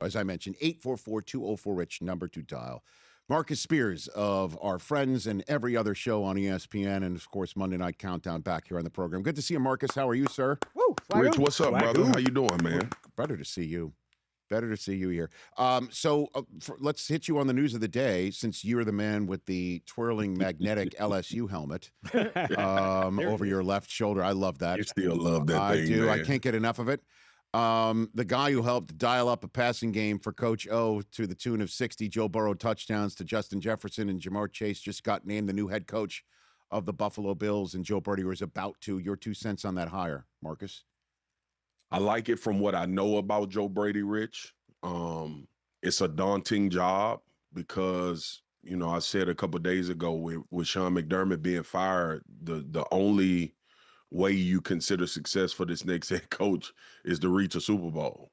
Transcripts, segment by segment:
As I mentioned, 844-204-RICH, number to dial. Marcus Spears of our friends and every other show on ESPN, and of course Monday Night Countdown back here on the program. Good to see you, Marcus. How are you, sir? Woo, Rich, what's up, brother? How you doing, man? Better to see you. Better to see you here. Let's hit you on the news of the day, since you're the man with the twirling magnetic LSU helmet over your left shoulder. I love that. You still love that thing, I do. man. I can't get enough of it. The guy who helped dial up a passing game for Coach O to the tune of 60 Joe Burrow touchdowns to Justin Jefferson and Jamar Chase just got named the new head coach of the Buffalo Bills, and Joe Brady was about to. Your 2 cents on that hire, Marcus? I like it from what I know about Joe Brady, Rich. It's a daunting job because, I said a couple of days ago with Sean McDermott being fired, the only way you consider success for this next head coach is to reach a Super Bowl.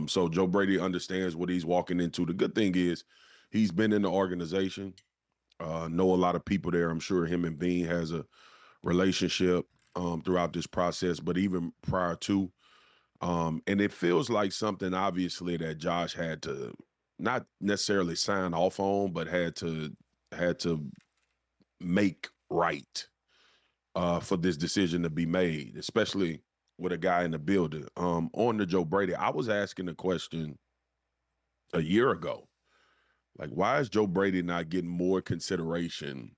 So Joe Brady understands what he's walking into. The good thing is he's been in the organization, know a lot of people there. I'm sure him and Bean has a relationship throughout this process, but even prior to, and it feels like something obviously that Josh had to not necessarily sign off on, but had to make right for this decision to be made, especially with a guy in the building. On to Joe Brady, I was asking the question a year ago, like, why is Joe Brady not getting more consideration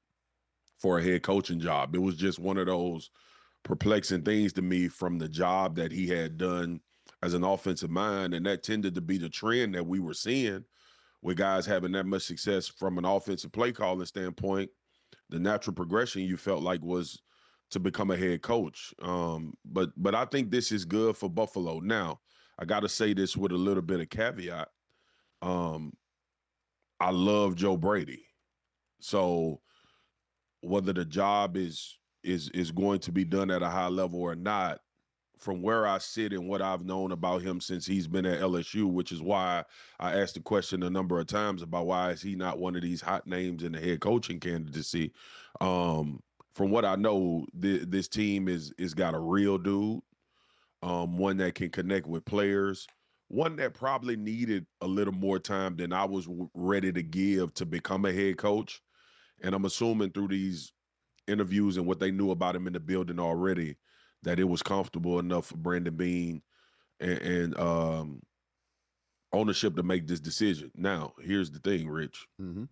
for a head coaching job? It was just one of those perplexing things to me from the job that he had done as an offensive mind, and that tended to be the trend that we were seeing with guys having that much success from an offensive play calling standpoint. The natural progression you felt like was to become a head coach. But I think this is good for Buffalo. Now, I got to say this with a little bit of caveat. I love Joe Brady. So whether the job is going to be done at a high level or not, from where I sit and what I've known about him since he's been at LSU, which is why I asked the question a number of times about why is he not one of these hot names in the head coaching candidacy. From what I know, this team is got a real dude, one that can connect with players, one that probably needed a little more time than I was ready to give to become a head coach. And I'm assuming through these interviews and what they knew about him in the building already, that it was comfortable enough for Brandon Beane and ownership to make this decision. Now, here's the thing, Rich. Mm-hmm.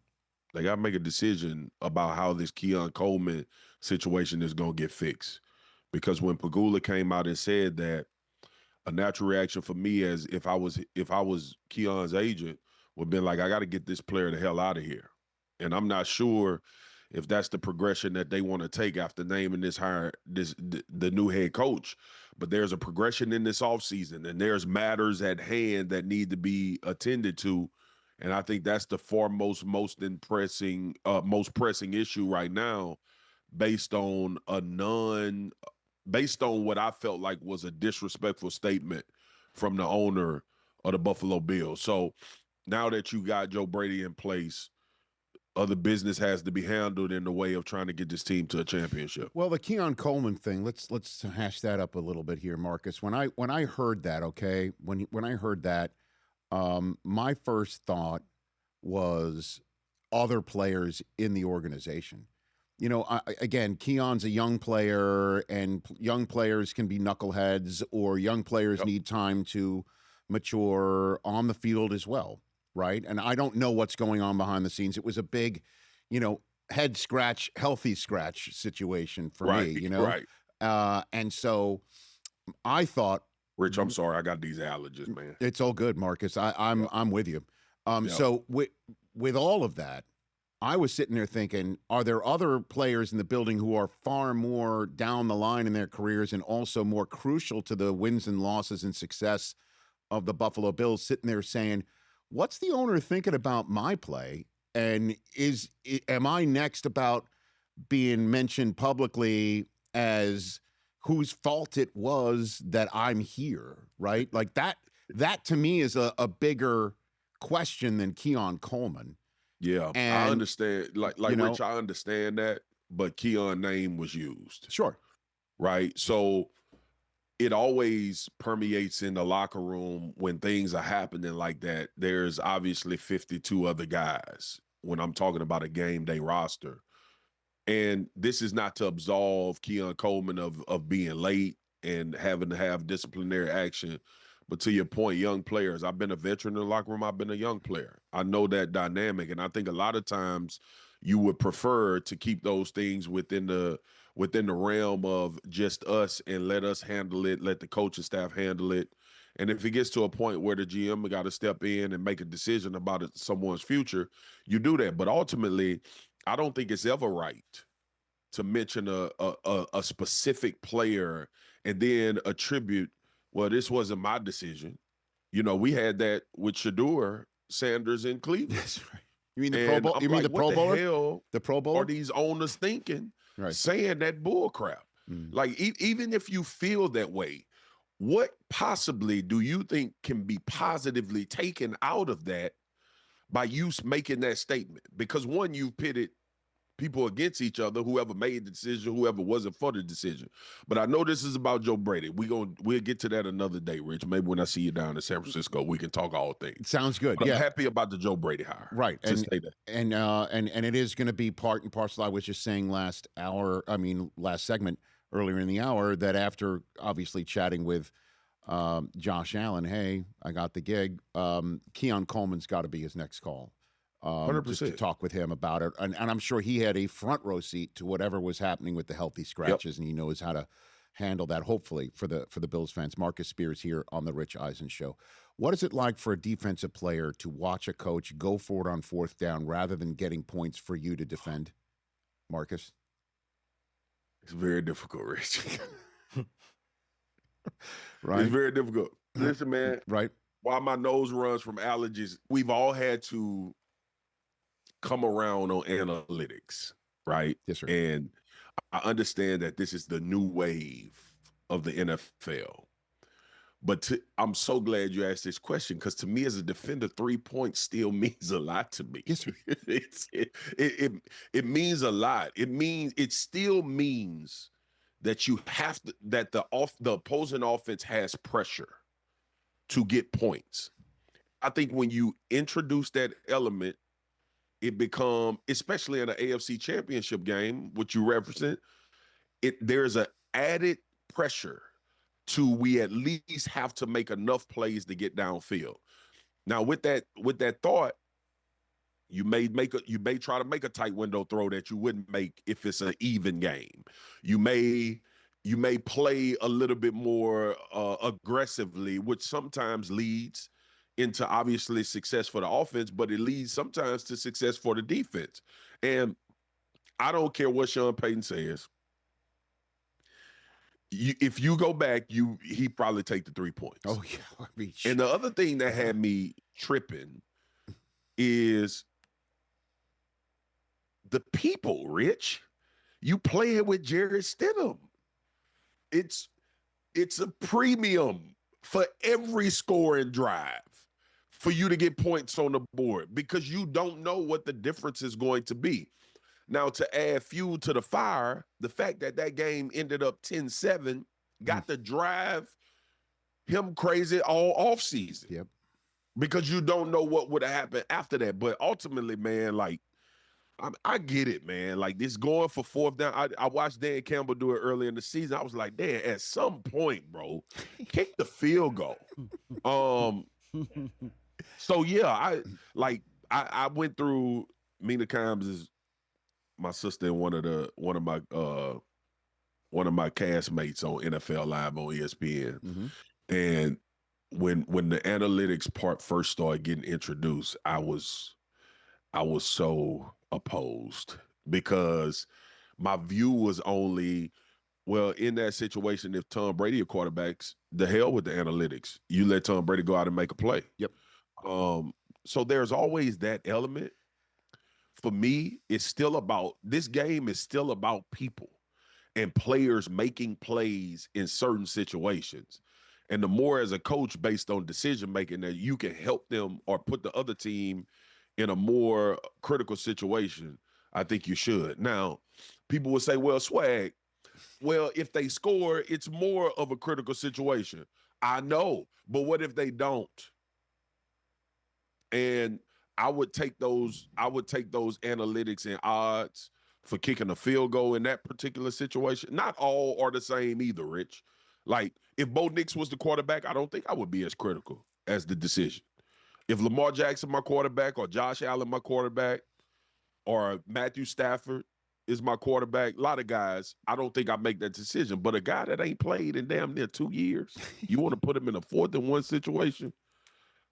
They got to make a decision about how this Keon Coleman situation is going to get fixed. Because when Pagula came out and said that, a natural reaction for me as if I was Keon's agent would have been like, I got to get this player the hell out of here. And I'm not sure if that's the progression that they want to take after naming the new head coach. But there's a progression in this offseason, and there's matters at hand that need to be attended to. And I think that's the foremost, most pressing issue right now, based on what I felt like was a disrespectful statement from the owner of the Buffalo Bills. So now that you got Joe Brady in place, other business has to be handled in the way of trying to get this team to a championship. Well, the Keon Coleman thing, let's hash that up a little bit here, Marcus. When I heard that, okay, when I heard that, my first thought was other players in the organization. Again, Keon's a young player, and young players can be knuckleheads, or young players need time to mature on the field as well, right? And I don't know what's going on behind the scenes. It was a big, head scratch, healthy scratch situation for me, Right. And so I thought, Rich, I'm sorry, I got these allergies, man. It's all good, Marcus. I'm with you. So with all of that, I was sitting there thinking, are there other players in the building who are far more down the line in their careers and also more crucial to the wins and losses and success of the Buffalo Bills, sitting there saying, what's the owner thinking about my play? And am I next about being mentioned publicly as whose fault it was that I'm here, right? Like that to me is a bigger question than Keon Coleman. Yeah, And, I understand. Like Rich, I understand that, but Keon's name was used. Sure. Right? So it always permeates in the locker room when things are happening like that. There's obviously 52 other guys when I'm talking about a game day roster. And this is not to absolve Keon Coleman of being late and having to have disciplinary action. But to your point, young players, I've been a veteran in the locker room. I've been a young player. I know that dynamic. And I think a lot of times you would prefer to keep those things within the realm of just us and let us handle it, let the coaching staff handle it. And if it gets to a point where the GM got to step in and make a decision about someone's future, you do that. But ultimately, I don't think it's ever right to mention a specific player and then attribute, well, this wasn't my decision. You know, we had that with Shador Sanders in Cleveland. That's right. You mean the Pro And Bowl? I'm You mean like, the Pro what Bowler? the hell The Pro are Bowler? these owners thinking, Right. saying that bull crap? Like, even if you feel that way, what possibly do you think can be positively taken out of that by you making that statement? Because one, you've pitted people against each other, whoever made the decision, whoever wasn't for the decision. But I know this is about Joe Brady. We'll get to that another day, Rich. Maybe when I see you down in San Francisco, we can talk all things. Sounds good. But yeah. I'm happy about the Joe Brady hire. Right. To say that. And it is going to be part and parcel. I was just saying last segment earlier in the hour that after obviously chatting with Josh Allen, hey, I got the gig. Keon Coleman's got to be his next call. 100%. Just to talk with him about it. And I'm sure he had a front row seat to whatever was happening with the healthy scratches, and he knows how to handle that, hopefully, for the Bills fans. Marcus Spears here on the Rich Eisen Show. What is it like for a defensive player to watch a coach go for it on fourth down rather than getting points for you to defend, Marcus? It's very difficult, Rich. Right? It's very difficult. Listen, man. Right. While my nose runs from allergies, we've all had to come around on analytics, right? Yes, sir. And I understand that this is the new wave of the NFL. But I'm so glad you asked this question, because to me as a defender, 3 points still means a lot to me. Yes, sir. It means a lot. It still means that you have to, that the opposing offense has pressure to get points. I think when you introduce that element, it become, especially in an AFC championship game, which you represent, there's an added pressure to, we at least have to make enough plays to get downfield. Now, with that thought, you may try to make a tight window throw that you wouldn't make if it's an even game. You may play a little bit more aggressively, which sometimes leads into obviously success for the offense, but it leads sometimes to success for the defense. And I don't care what Sean Payton says. If you go back, he probably take the 3 points. Oh, yeah. And the other thing that had me tripping is the people, Rich. You playing with Jarrett Stidham. It's a premium for every scoring drive for you to get points on the board, because you don't know what the difference is going to be. Now, to add fuel to the fire, the fact that game ended up 10-7 got to drive him crazy all offseason. Yep. Because you don't know what would have happened after that. But ultimately, man, like, I get it, man. Like, this going for fourth down. I watched Dan Campbell do it early in the season. I was like, Dan, at some point, bro, kick the field goal. So yeah, I went through. Mina Kimes is my sister and one of my castmates on NFL Live on ESPN. Mm-hmm. And when the analytics part first started getting introduced, I was so opposed, because my view was only, well, in that situation, if Tom Brady are quarterbacks, the hell with the analytics. You let Tom Brady go out and make a play. Yep. So there's always that element. For me, this game is still about people and players making plays in certain situations. And the more as a coach, based on decision-making, that you can help them or put the other team in a more critical situation, I think you should. Now, people will say, well, Swag, well, if they score, it's more of a critical situation. I know, but what if they don't? And I would take those analytics and odds for kicking a field goal in that particular situation. Not all are the same either, Rich. Like if Bo Nix was the quarterback, I don't think I would be as critical as the decision. If Lamar Jackson my quarterback or Josh Allen my quarterback or Matthew Stafford is my quarterback, a lot of guys, I don't think I make that decision. But a guy that ain't played in damn near 2 years, you want to put him in a 4th-and-1 situation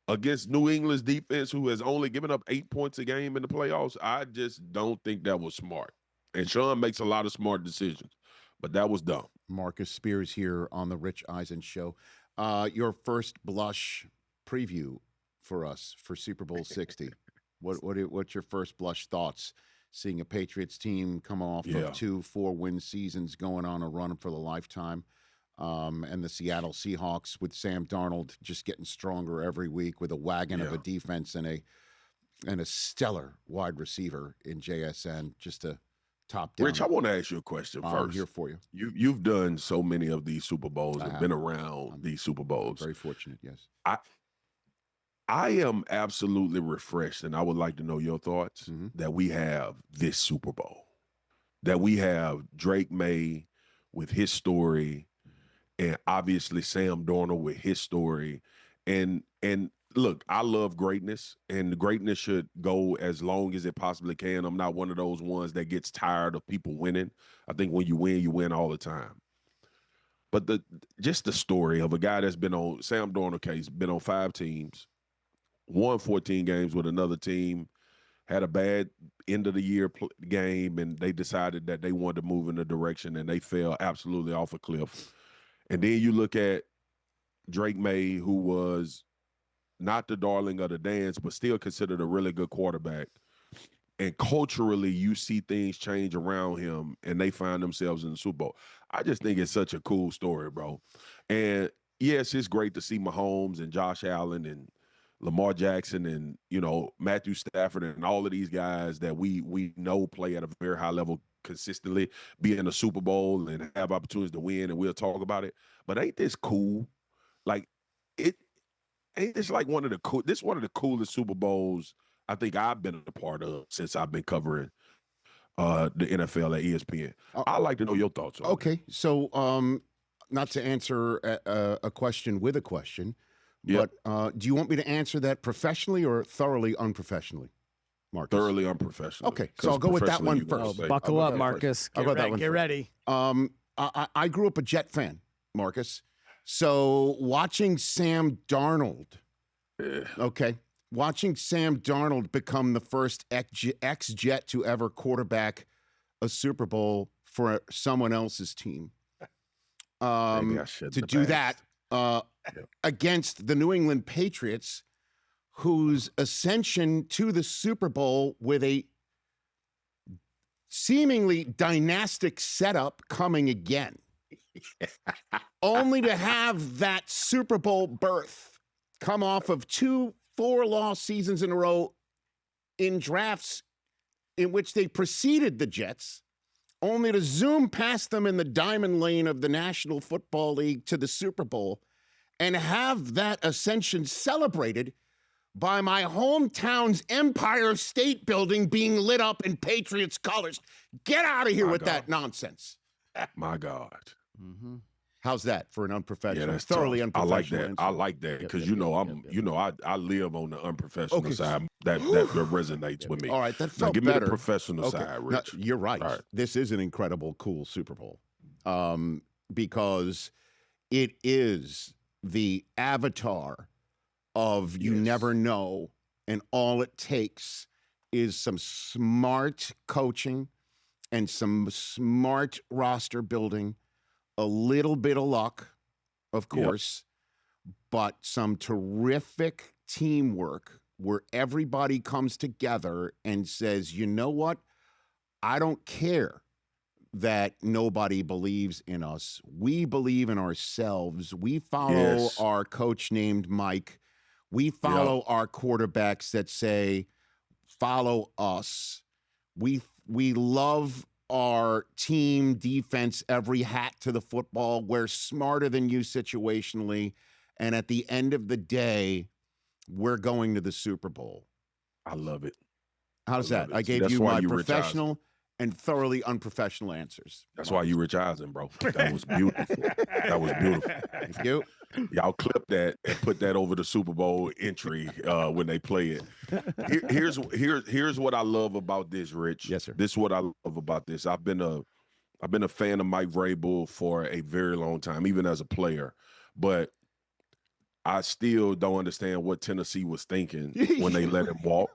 against New England's defense, who has only given up 8 points a game in the playoffs? I just don't think that was smart. And Sean makes a lot of smart decisions, but that was dumb. Marcus Spears here on the Rich Eisen Show. Your first blush preview for us for Super Bowl 60. What's your first blush thoughts? Seeing a Patriots team come off of 2 4-win seasons, going on a run for the lifetime, and the Seattle Seahawks with Sam Darnold just getting stronger every week with a wagon of a defense and a stellar wide receiver in JSN, just a top down. Rich, I want to ask you a question first. I'm here for you. You've done so many of these Super Bowls and been around these Super Bowls. Very fortunate, yes. I am absolutely refreshed, and I would like to know your thoughts that we have this Super Bowl, that we have Drake May with his story, and obviously Sam Darnold with his story. And look, I love greatness, and the greatness should go as long as it possibly can. I'm not one of those ones that gets tired of people winning. I think when you win all the time. But just the story of a guy that's been on, Sam Darnold case, been on 5 teams, won 14 games with another team, had a bad end of the year game, and they decided that they wanted to move in a direction, and they fell absolutely off a cliff. And then you look at Drake May, who was not the darling of the dance, but still considered a really good quarterback. And culturally, you see things change around him, and they find themselves in the Super Bowl. I just think it's such a cool story, bro. And yes, it's great to see Mahomes and Josh Allen and Lamar Jackson and, Matthew Stafford and all of these guys that we know play at a very high level consistently, be in a Super Bowl and have opportunities to win, and we'll talk about it. But ain't this cool? Like, ain't this like one of the coolest Super Bowls I think I've been a part of since I've been covering the NFL at ESPN. I'd like to know your thoughts on it. Okay, so not to answer a question with a question, but do you want me to answer that professionally or thoroughly unprofessionally, Marcus? Thoroughly unprofessional. Okay, so I'll go with that one first. Buckle up, Marcus. Get ready. I grew up a Jet fan, Marcus. So watching Sam Darnold, watching Sam Darnold become the first ex-Jet to ever quarterback a Super Bowl for someone else's team, to do that against the New England Patriots, whose ascension to the Super Bowl with a seemingly dynastic setup coming again, only to have that Super Bowl berth come off of 2 4-loss seasons in a row in drafts in which they preceded the Jets, only to zoom past them in the diamond lane of the National Football League to the Super Bowl, and have that ascension celebrated by my hometown's Empire State Building being lit up in Patriots colors. Get out of here with that nonsense. My God. Mm-hmm. How's that for an unprofessional? Yeah, that's thoroughly tough. unprofessional. I like that because I live on the unprofessional side. That resonates with me. All right, that felt give better. Me the professional side, Rich. No, you're right. This is an incredible, cool Super Bowl, because it is the avatar of you never know, and all it takes is some smart coaching and some smart roster building. A little bit of luck, of course, but some terrific teamwork where everybody comes together and says, you know what? I don't care that nobody believes in us. We believe in ourselves. We follow our coach named Mike. We follow our quarterbacks that say, follow us. We love are team defense, every hat to the football. We're smarter than you situationally. And at the end of the day, we're going to the Super Bowl. I love it. How's that? I gave you my professional and thoroughly unprofessional answers. That's why you Rich Eisen, bro. That was beautiful. That was beautiful. Thank you. Y'all clip that and put that over the Super Bowl entry when they play it. Here's what I love about this, Rich. Yes, sir. This is what I love about this. I've been a fan of Mike Vrabel for a very long time, even as a player. But I still don't understand what Tennessee was thinking when they let him walk,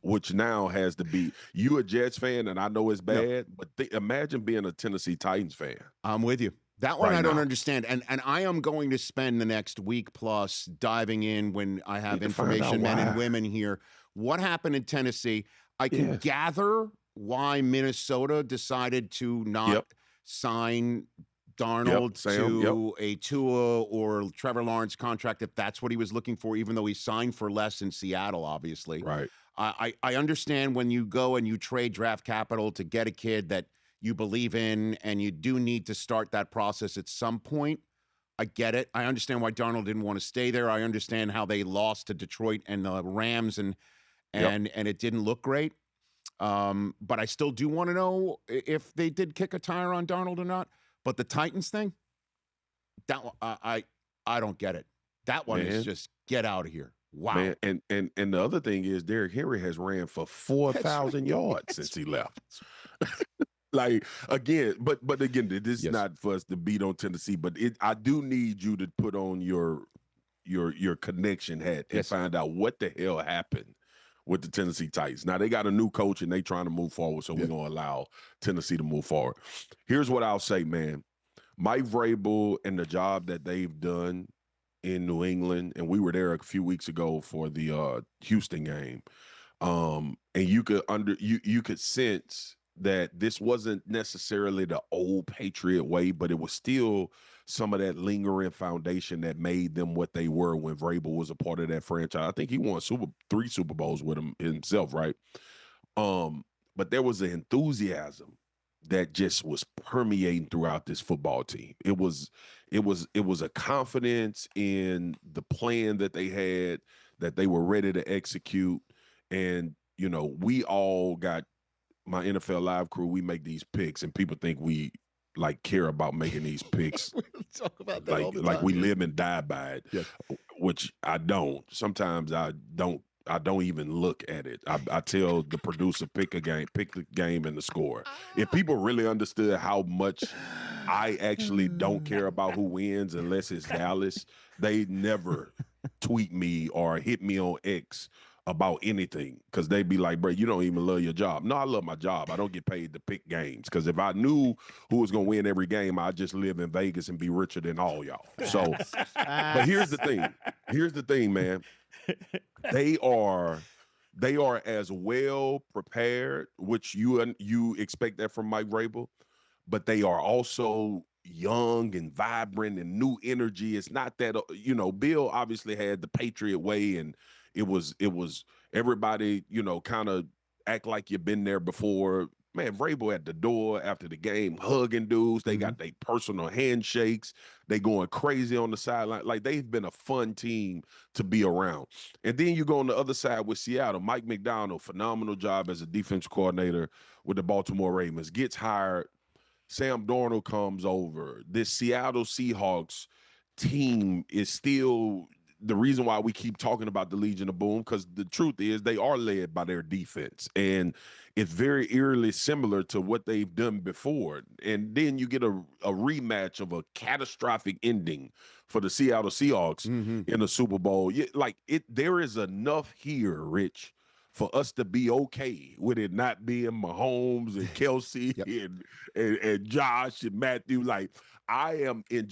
which now has to be – you a Jets fan, and I know it's bad, but imagine being a Tennessee Titans fan. I'm with you. That one I don't understand. And I am going to spend the next week plus diving in when I have information, men and women here. What happened in Tennessee? I can gather why Minnesota decided to not sign Darnold to a Tua or Trevor Lawrence contract if that's what he was looking for, even though he signed for less in Seattle, obviously. Right. I understand when you go and you trade draft capital to get a kid that you believe in, and you do need to start that process at some point. I get it. I understand why Darnold didn't want to stay there. I understand how they lost to Detroit and the Rams, and it didn't look great. But I still do want to know if they did kick a tire on Darnold or not. But the Titans thing, that I don't get it. That one is just get out of here. Wow. Man, and the other thing is Derrick Henry has ran for 4,000 yards since he left. Like, again, but again, this is not for us to beat on Tennessee, but I do need you to put on your connection hat and find out what the hell happened with the Tennessee Titans. Now, they got a new coach, and they trying to move forward, so we're going to allow Tennessee to move forward. Here's what I'll say, man. Mike Vrabel and the job that they've done in New England, and we were there a few weeks ago for the Houston game, and you could sense that this wasn't necessarily the old Patriot way, but it was still some of that lingering foundation that made them what they were when Vrabel was a part of that franchise. I think he won 3 Super Bowls with him himself, right? But there was an enthusiasm that just was permeating throughout this football team. It was a confidence in the plan that they had, that they were ready to execute. And, you know, we all got my NFL Live crew, we make these picks, and people think we like care about making these picks. We talk about that all the time. Like we live and die by it, which I don't. Sometimes I don't even look at it. I tell the producer, pick the game and the score. If people really understood how much I actually don't care about who wins unless it's Dallas, they never tweet me or hit me on X about anything, because they'd be like, bro, you don't even love your job. No, I love my job. I don't get paid to pick games, because if I knew who was going to win every game, I'd just live in Vegas and be richer than all y'all. So, but here's the thing. Here's the thing, man. They are as well prepared, which you expect that from Mike Vrabel, but they are also young and vibrant and new energy. It's not that, Bill obviously had the Patriot Way, and it was everybody, kind of act like you've been there before. Man, Vrabel at the door after the game, hugging dudes. They got their personal handshakes. They going crazy on the sideline. Like, they've been a fun team to be around. And then you go on the other side with Seattle. Mike McDonald, phenomenal job as a defense coordinator with the Baltimore Ravens, gets hired. Sam Darnold comes over. This Seattle Seahawks team is still the reason why we keep talking about the Legion of Boom, because the truth is they are led by their defense, and it's very eerily similar to what they've done before. And then you get a rematch of a catastrophic ending for the Seattle Seahawks in the Super Bowl. There is enough here, Rich, for us to be okay with it not being Mahomes and Kelsey and Josh and Matthew. Like, I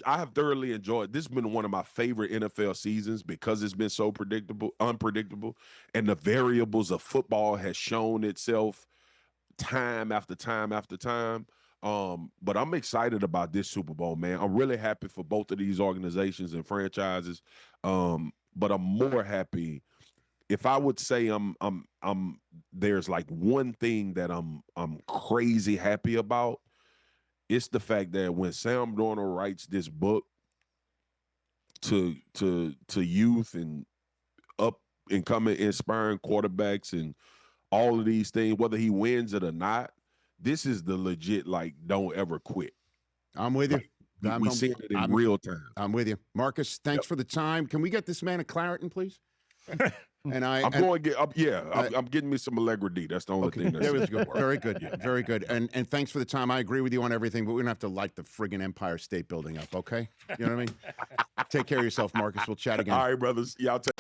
have thoroughly enjoyed. This has been one of my favorite NFL seasons because it's been so unpredictable, and the variables of football has shown itself time after time after time. But I'm excited about this Super Bowl, man. I'm really happy for both of these organizations and franchises. But I'm more happy. If I would say I'm there's like one thing that I'm crazy happy about, it's the fact that when Sam Darnold writes this book to youth and up and coming inspiring quarterbacks and all of these things, whether he wins it or not, this is the legit, like, don't ever quit. I'm with you. Like, we see it in real time. I'm with you. Marcus, thanks for the time. Can we get this man a Claritin, please? And I'm getting me some Allegra D. That's the only thing. That's good. Very good. Yeah. Very good. And thanks for the time. I agree with you on everything, but we're going to have to light the friggin' Empire State Building up, okay? You know what I mean? Take care of yourself, Marcus. We'll chat again. All right, brothers. Y'all take